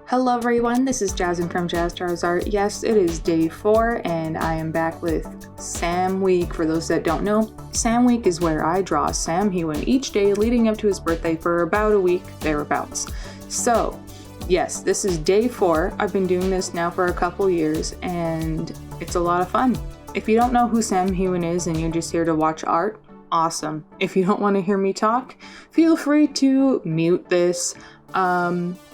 Hello everyone, this is Jasmine from Jazz Stars Art. Yes, it is day 4 and I am back with Sam Week. For those that don't know, Sam Week is where I draw Sam Heughan each day leading up to his birthday for about a week, thereabouts. So, yes, this is day 4. I've been doing this now for a couple years and it's a lot of fun. If you don't know who Sam Heughan is and you're just here to watch art, awesome. If you don't want to hear me talk, feel free to mute this.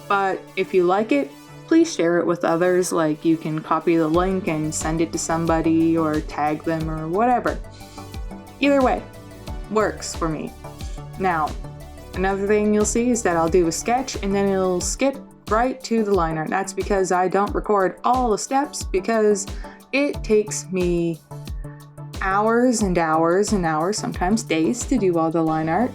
But if you like it, please share it with others. Like, you can copy the link and send it to somebody or tag them or whatever. Either way, works for me. Now, another thing you'll see is that I'll do a sketch and then it'll skip right to the line art. That's because I don't record all the steps because it takes me hours and hours and hours, sometimes days, to do all the line art.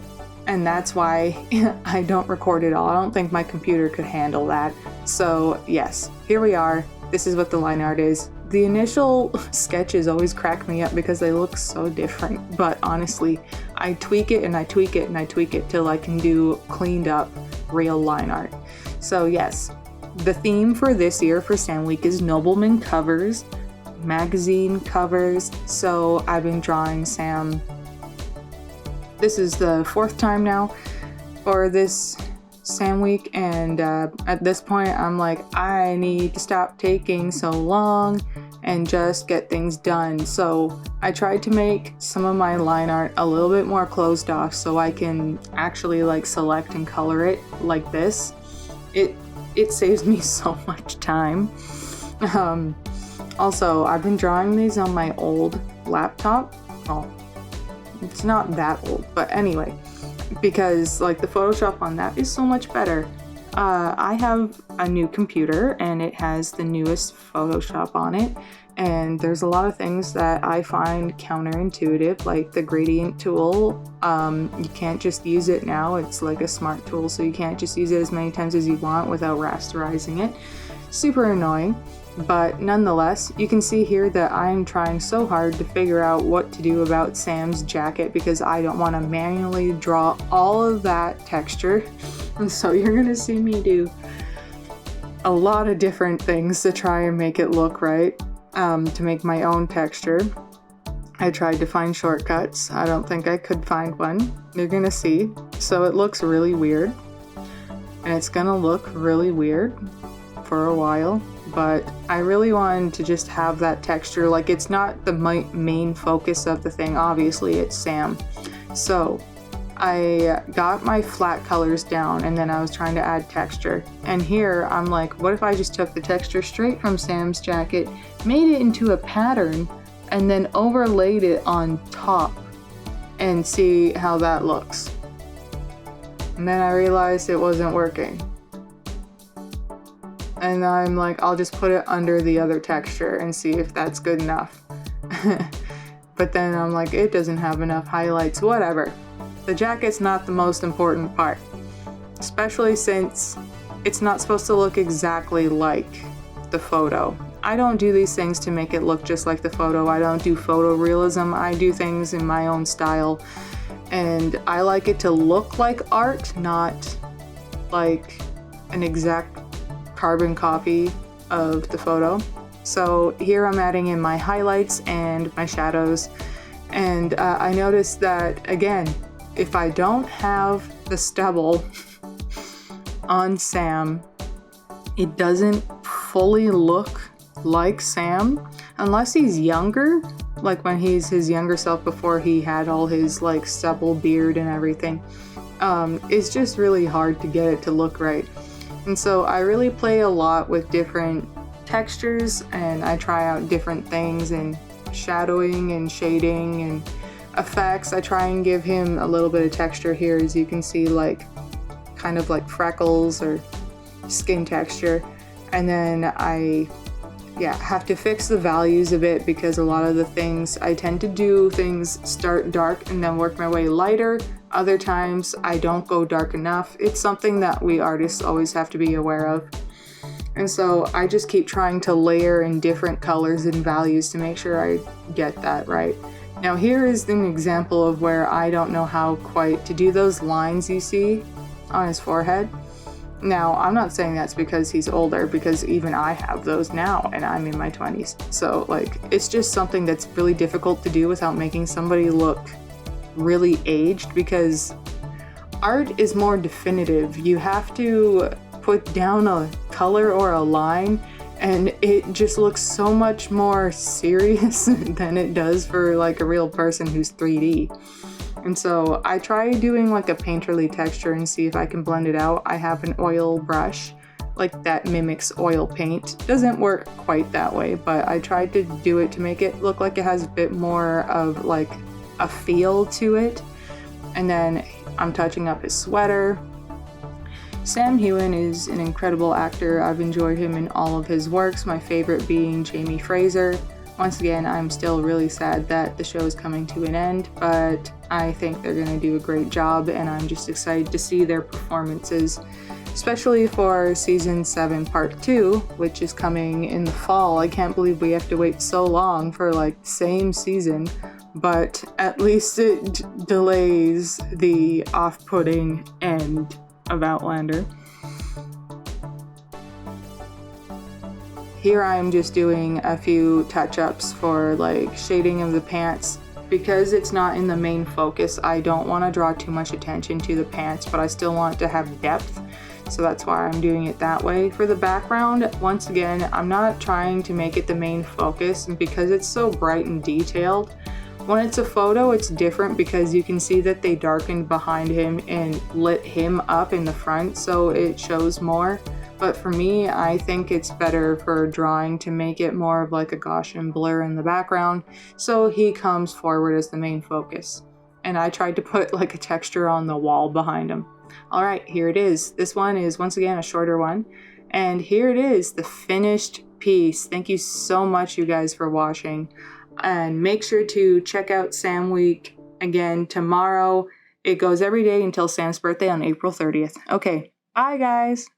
And that's why I don't record it all. I don't think my computer could handle that. So yes, here we are. This is what the line art is. The initial sketches always crack me up because they look so different. But honestly, I tweak it and I tweak it and I tweak it till I can do cleaned up real line art. So yes, the theme for this year for Sam Week is Nobleman covers, magazine covers. So I've been drawing Sam. This is the 4th time now for this Sam Week, and at this point I'm like, I need to stop taking so long and just get things done. So I tried to make some of my line art a little bit more closed off so I can actually like select and color it like this. It saves me so much time. Also, I've been drawing these on my old laptop. Well, it's not that old, but anyway, because like the Photoshop on that is so much better. I have a new computer and it has the newest Photoshop on it, and there's a lot of things that I find counterintuitive, like the gradient tool. You can't just use it now. It's like a smart tool, so you can't just use it as many times as you want without rasterizing it. Super annoying. But nonetheless, you can see here that I'm trying so hard to figure out what to do about Sam's jacket because I don't want to manually draw all of that texture. And so you're going to see me do a lot of different things to try and make it look right, to make my own texture. I tried to find shortcuts. I don't think I could find one. You're going to see. So it looks really weird. And it's going to look really weird for a while. But I really wanted to just have that texture. Like, it's not the main focus of the thing, obviously it's Sam. So I got my flat colors down and then I was trying to add texture. And here I'm like, what if I just took the texture straight from Sam's jacket, made it into a pattern, and then overlaid it on top and see how that looks. And then I realized it wasn't working. And I'm like, I'll just put it under the other texture and see if that's good enough. But then I'm like, it doesn't have enough highlights, whatever. The jacket's not the most important part, especially since it's not supposed to look exactly like the photo. I don't do these things to make it look just like the photo. I don't do photorealism. I do things in my own style. And I like it to look like art, not like an exact carbon copy of the photo. So here I'm adding in my highlights and my shadows, and I noticed that again, if I don't have the stubble on Sam, it doesn't fully look like Sam unless he's younger, like when he's his younger self before he had all his like stubble beard and everything. It's just really hard to get it to look right. And so I really play a lot with different textures and I try out different things and shadowing and shading and effects. I try and give him a little bit of texture here, as you can see, like kind of like freckles or skin texture. And then I have to fix the values a bit because a lot of the things I tend to do things start dark and then work my way lighter. Other times I don't go dark enough. It's something that we artists always have to be aware of. And so I just keep trying to layer in different colors and values to make sure I get that right. Now here is an example of where I don't know how quite to do those lines you see on his forehead. Now, I'm not saying that's because he's older, because even I have those now and I'm in my 20s. So, like, it's just something that's really difficult to do without making somebody look really aged, because art is more definitive. You have to put down a color or a line and it just looks so much more serious than it does for like a real person who's 3D. And so I try doing like a painterly texture and see if I can blend it out. I have an oil brush like that mimics oil paint. Doesn't work quite that way, but I tried to do it to make it look like it has a bit more of like a feel to it. And then I'm touching up his sweater. Sam Heughan is an incredible actor. I've enjoyed him in all of his works, my favorite being Jamie Fraser. Once again, I'm still really sad that the show is coming to an end, but I think they're going to do a great job, and I'm just excited to see their performances, especially for Season 7 Part 2, which is coming in the fall. I can't believe we have to wait so long for like the same season, but at least it delays the off-putting end of Outlander. Here I'm just doing a few touch-ups for like shading of the pants. Because it's not in the main focus, I don't want to draw too much attention to the pants, but I still want to have depth. So that's why I'm doing it that way. For the background, once again, I'm not trying to make it the main focus, and because it's so bright and detailed, when it's a photo, it's different because you can see that they darkened behind him and lit him up in the front, so it shows more. But for me, I think it's better for drawing to make it more of like a Gaussian blur in the background, so he comes forward as the main focus. And I tried to put like a texture on the wall behind him. Alright, here it is. This one is once again a shorter one. And here it is, the finished piece. Thank you so much, you guys, for watching. And make sure to check out Sam Week again tomorrow. It goes every day until Sam's birthday on April 30th. Okay, bye guys!